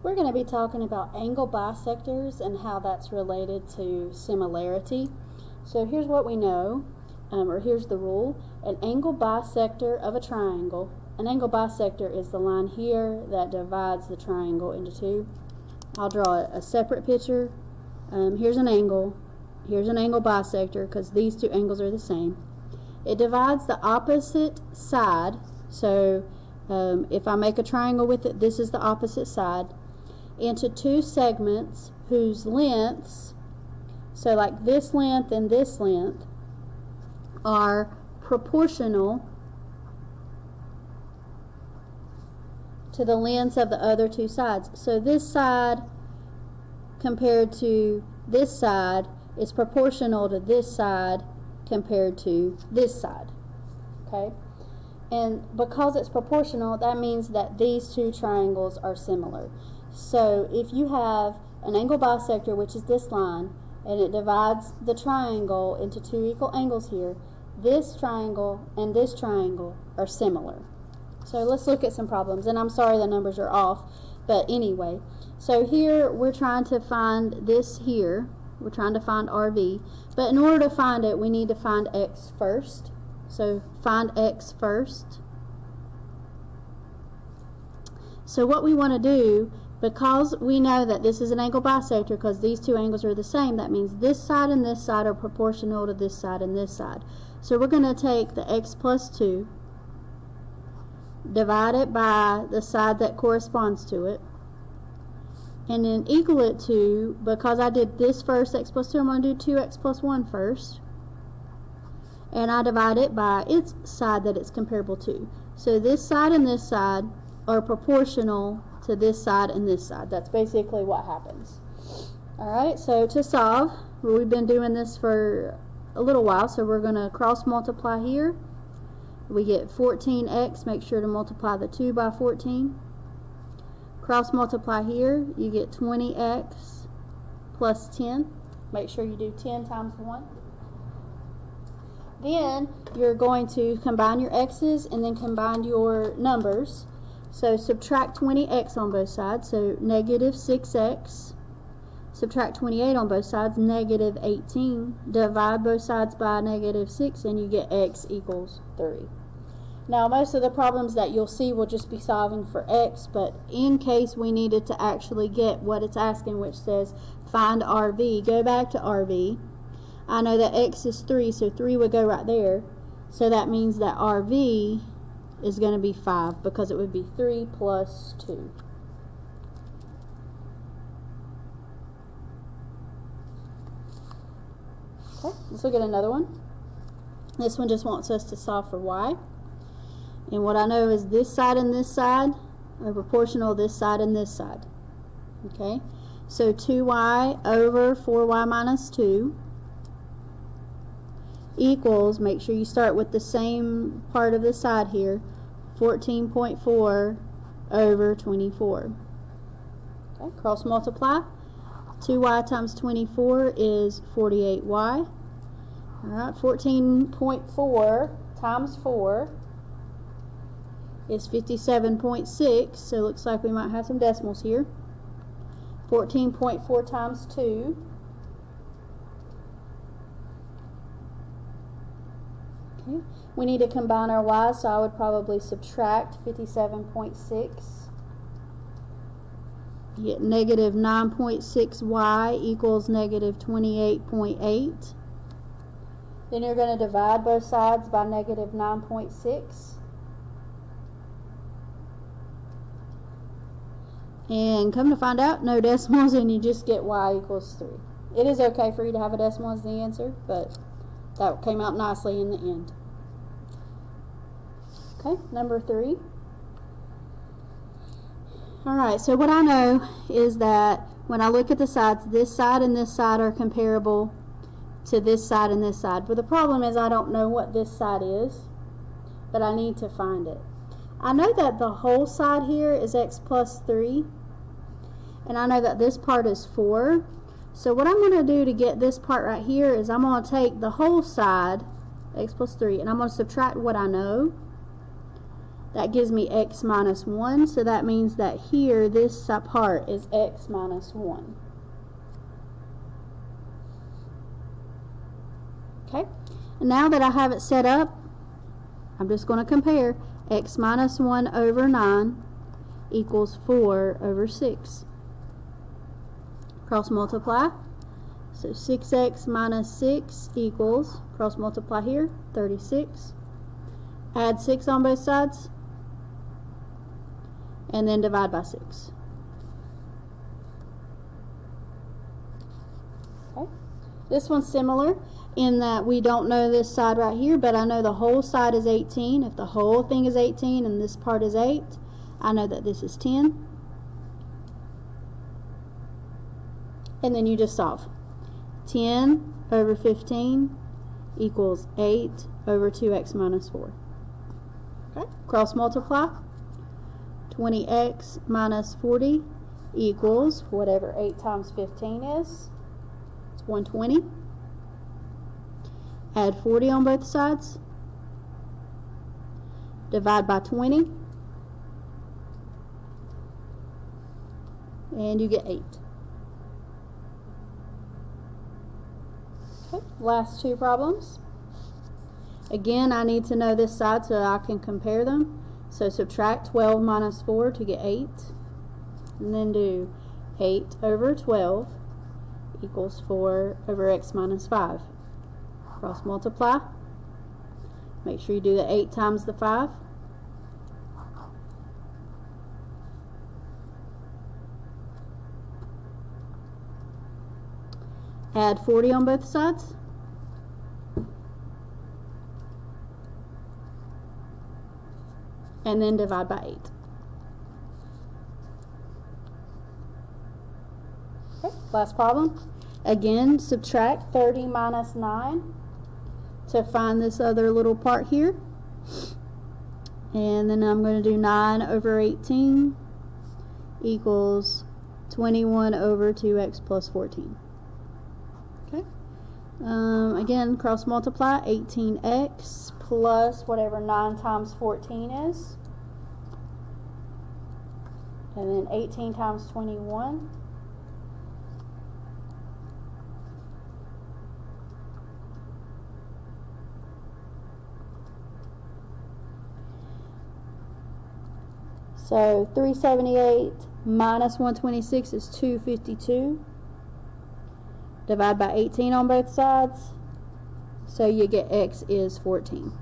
We're going to be talking about angle bisectors and how that's related to similarity. So here's what we know, or here's the rule. An angle bisector of a triangle. An angle bisector is the line here that divides the triangle into two. I'll draw a separate picture. Here's an angle. Here's an angle bisector because these two angles are the same. It divides the opposite side. So if I make a triangle with it, this is the opposite side, into two segments whose lengths, so like this length and this length, are proportional to the lengths of the other two sides. So this side compared to this side is proportional to this side compared to this side. Okay? And because it's proportional, that means that these two triangles are similar. So if you have an angle bisector, which is this line, and it divides the triangle into two equal angles here, this triangle and this triangle are similar. So let's look at some problems. And I'm sorry the numbers are off, but anyway. So here we're trying to find this here. We're trying to find RV. But in order to find it, we need to find X first. So find X first. So what we want to do, because we know that this is an angle bisector because these two angles are the same, that means this side and this side are proportional to this side and this side. So we're going to take the X plus 2, divide it by the side that corresponds to it, and then equal it to, because I did this first, X plus 2, I'm going to do 2X plus 1 first. And I divide it by its side that it's comparable to. So this side and this side are proportional to this side and this side. That's basically what happens. Alright, so to solve, we've been doing this for a little while, so we're going to cross multiply here. We get 14x, make sure to multiply the 2 by 14. Cross multiply here, you get 20x plus 10. Make sure you do 10 times 1. Then you're going to combine your x's and then combine your numbers. So subtract 20x on both sides, so negative 6x. Subtract 28 on both sides, negative 18. Divide both sides by negative 6 and you get x equals 3. Now most of the problems that you'll see will just be solving for x, but in case we needed to actually get what it's asking, which says find RV, go back to RV. I know that x is 3, so 3 would go right there. So that means that RV is going to be 5 because it would be 3 plus 2. Okay, let's look at another one. This one just wants us to solve for y. And what I know is this side and this side are proportional to this side and this side. Okay, so 2y over 4y minus 2 equals, make sure you start with the same part of the side here, 14.4 over 24. Okay, cross multiply. 2y times 24 is 48y. Alright, 14.4 times 4 is 57.6, so it looks like we might have some decimals here. 14.4 times 2. Okay. We need to combine our y's, so I would probably subtract 57.6. You get negative 9.6y equals negative 28.8. Then you're going to divide both sides by negative 9.6. And come to find out, no decimals, and you just get y equals 3. It is okay for you to have a decimal as the answer, but that came out nicely in the end. Okay, number 3. Alright, so what I know is that when I look at the sides, this side and this side are comparable to this side and this side. But the problem is I don't know what this side is, but I need to find it. I know that the whole side here is x plus 3, and I know that this part is 4. So what I'm going to do to get this part right here is I'm going to take the whole side, x plus 3, and I'm going to subtract what I know. That gives me x minus 1, so that means that here, this part is x minus 1. Okay, and now that I have it set up, I'm just going to compare. X minus 1 over 9 equals 4 over 6. Cross multiply. So 6x minus 6 equals, cross multiply here, 36. Add 6 on both sides, and then divide by 6. Okay. This one's similar in that we don't know this side right here, but I know the whole side is 18. If the whole thing is 18 and this part is 8, I know that this is 10. And then you just solve. 10 over 15 equals 8 over 2x minus 4. Okay, cross multiply. 20x minus 40 equals whatever 8 times 15 is. It's 120. Add 40 on both sides. Divide by 20. And you get 8. Okay, last two problems. Again, I need to know this side so I can compare them. So subtract 12 minus 4 to get 8. And then do 8 over 12 equals 4 over x minus 5. Cross multiply. Make sure you do the 8 times the 5. Add 40 on both sides. And then divide by 8. Okay, last problem. Again, subtract 30 minus 9 to find this other little part here. And then I'm going to do 9 over 18 equals 21 over 2x plus 14. Okay. Again, cross multiply. 18x plus whatever 9 times 14 is. And then 18 times 21. So 378 minus 126 is 252. Divide by 18 on both sides. So you get x is 14.